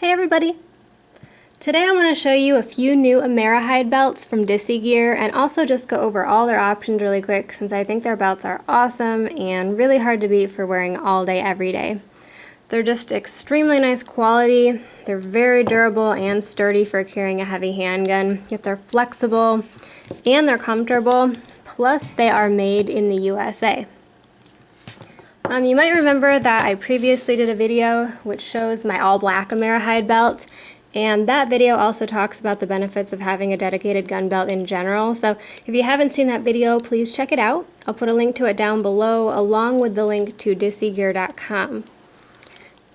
Hey everybody! Today I want to show you a few new AMERIHIDE belts from Disse Gear and also just go over all their options really quick since I think their belts are awesome and really hard to beat for wearing all day every day. They're just extremely nice quality, they're very durable and sturdy for carrying a heavy handgun, yet they're flexible and they're comfortable, plus they are made in the USA. You might remember that I previously did a video which shows my all black AMERIHIDE belt, and that video also talks about the benefits of having a dedicated gun belt in general. So if you haven't seen that video, please check it out. I'll put a link to it down below along with the link to dissegear.com.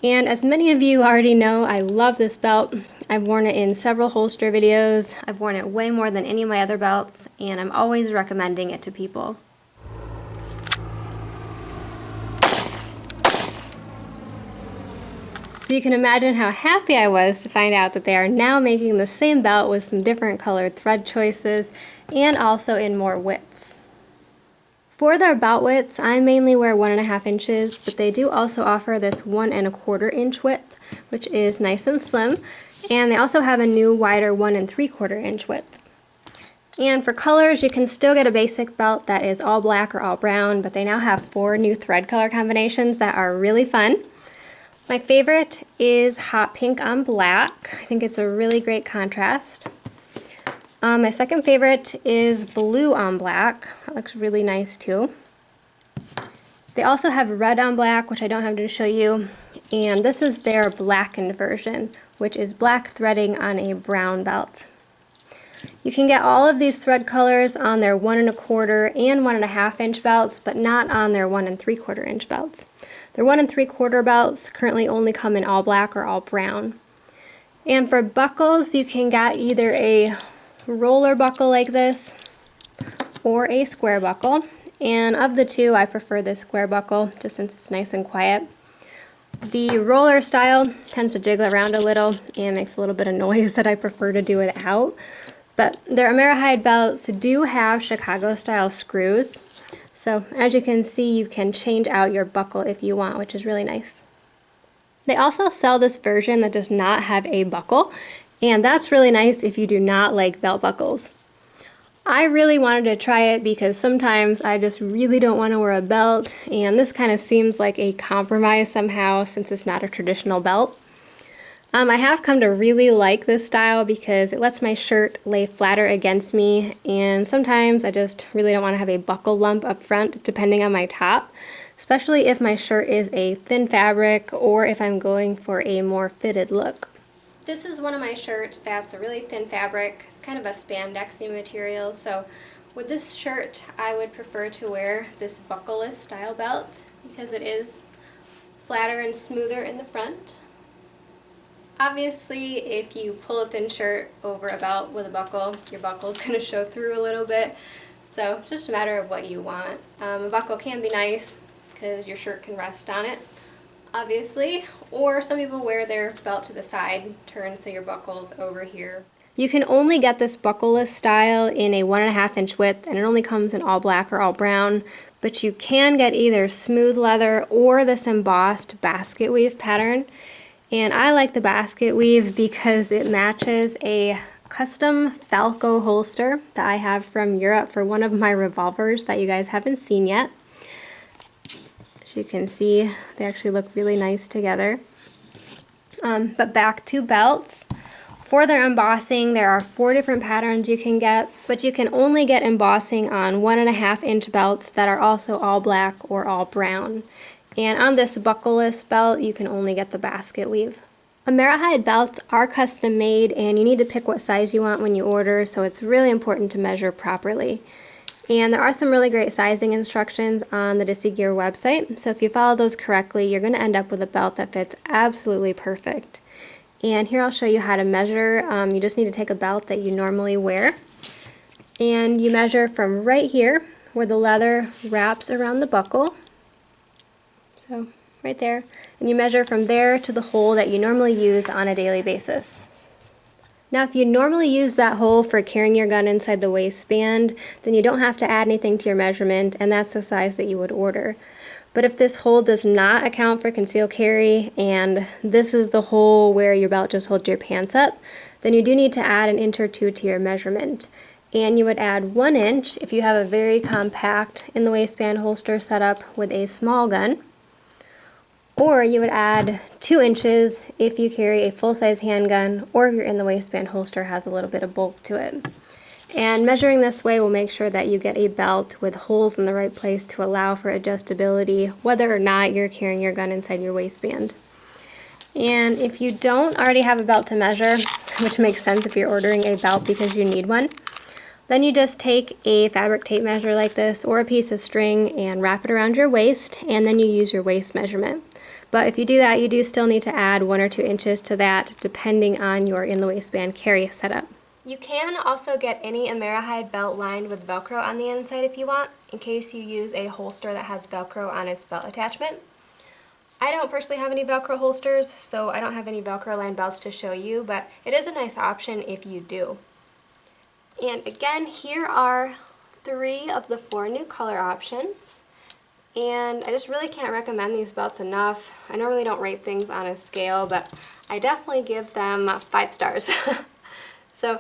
And as many of you already know, I love this belt. I've worn it in several holster videos. I've worn it way more than any of my other belts, and I'm always recommending it to people. So you can imagine how happy I was to find out that they are now making the same belt with some different colored thread choices and also in more widths. For their belt widths, I mainly wear 1.5 inches, but they do also offer this 1.25 inch width, which is nice and slim, and they also have a new wider 1.75 inch width. And for colors, you can still get a basic belt that is all black or all brown, but they now have 4 new thread color combinations that are really fun. My favorite is hot pink on black. I think it's a really great contrast. My second favorite is blue on black. That looks really nice too. They also have red on black, which I don't have to show you. And this is their blackened version, which is black threading on a brown belt. You can get all of these thread colors on their 1.25 and 1.5 inch belts, but not on their 1.75 inch belts. Their 1.75 belts currently only come in all black or all brown. And for buckles, you can get either a roller buckle like this or a square buckle. And of the two, I prefer this square buckle just since it's nice and quiet. The roller style tends to jiggle around a little and makes a little bit of noise that I prefer to do without. But their AMERIHIDE belts do have Chicago style screws. So as you can see, you can change out your buckle if you want, which is really nice. They also sell this version that does not have a buckle, and that's really nice if you do not like belt buckles. I really wanted to try it because sometimes I just really don't want to wear a belt, and this kind of seems like a compromise somehow since it's not a traditional belt. I have come to really like this style because it lets my shirt lay flatter against me, and sometimes I just really don't want to have a buckle lump up front depending on my top, especially if my shirt is a thin fabric or if I'm going for a more fitted look. This is one of my shirts that's a really thin fabric. It's kind of a spandexy material, so with this shirt I would prefer to wear this buckleless style belt because it is flatter and smoother in the front. Obviously, if you pull a thin shirt over a belt with a buckle, your buckle is going to show through a little bit. So it's just a matter of what you want. A buckle can be nice because your shirt can rest on it, obviously. Or some people wear their belt to the side, turn so your buckle's over here. You can only get this buckleless style in a 1.5 inch width, and it only comes in all black or all brown. But you can get either smooth leather or this embossed basket weave pattern. And I like the basket weave because it matches a custom Falco holster that I have from Europe for one of my revolvers that you guys haven't seen yet. As you can see, they actually look really nice together. But back to belts. For their embossing, there are 4 different patterns you can get, but you can only get embossing on 1.5 inch belts that are also all black or all brown. And on this buckleless belt, you can only get the basket weave. AMERIHIDE belts are custom made, and you need to pick what size you want when you order, so it's really important to measure properly. And there are some really great sizing instructions on the Disse Gear website, so if you follow those correctly, you're going to end up with a belt that fits absolutely perfect. And here I'll show you how to measure. You just need to take a belt that you normally wear, and you measure from right here where the leather wraps around the buckle. So right there, and you measure from there to the hole that you normally use on a daily basis. Now, if you normally use that hole for carrying your gun inside the waistband, then you don't have to add anything to your measurement, and that's the size that you would order. But if this hole does not account for concealed carry, and this is the hole where your belt just holds your pants up, then you do need to add an inch or two to your measurement. And you would add 1 inch if you have a very compact in the waistband holster setup with a small gun. Or you would add 2 inches if you carry a full-size handgun, or if your in the waistband holster has a little bit of bulk to it. And measuring this way will make sure that you get a belt with holes in the right place to allow for adjustability, whether or not you're carrying your gun inside your waistband. And if you don't already have a belt to measure, which makes sense if you're ordering a belt because you need one, then you just take a fabric tape measure like this or a piece of string and wrap it around your waist, and then you use your waist measurement. But if you do that, you do still need to add 1 or 2 inches to that depending on your in the waistband carry setup. You can also get any AMERIHIDE belt lined with Velcro on the inside if you want, in case you use a holster that has Velcro on its belt attachment. I don't personally have any Velcro holsters, so I don't have any Velcro lined belts to show you, but it is a nice option if you do. And again, here are 3 of the 4 new color options. And I just really can't recommend these belts enough. I normally don't rate things on a scale, but I definitely give them 5 stars. So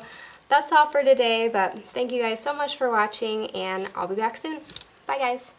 that's all for today, but thank you guys so much for watching, and I'll be back soon. Bye guys.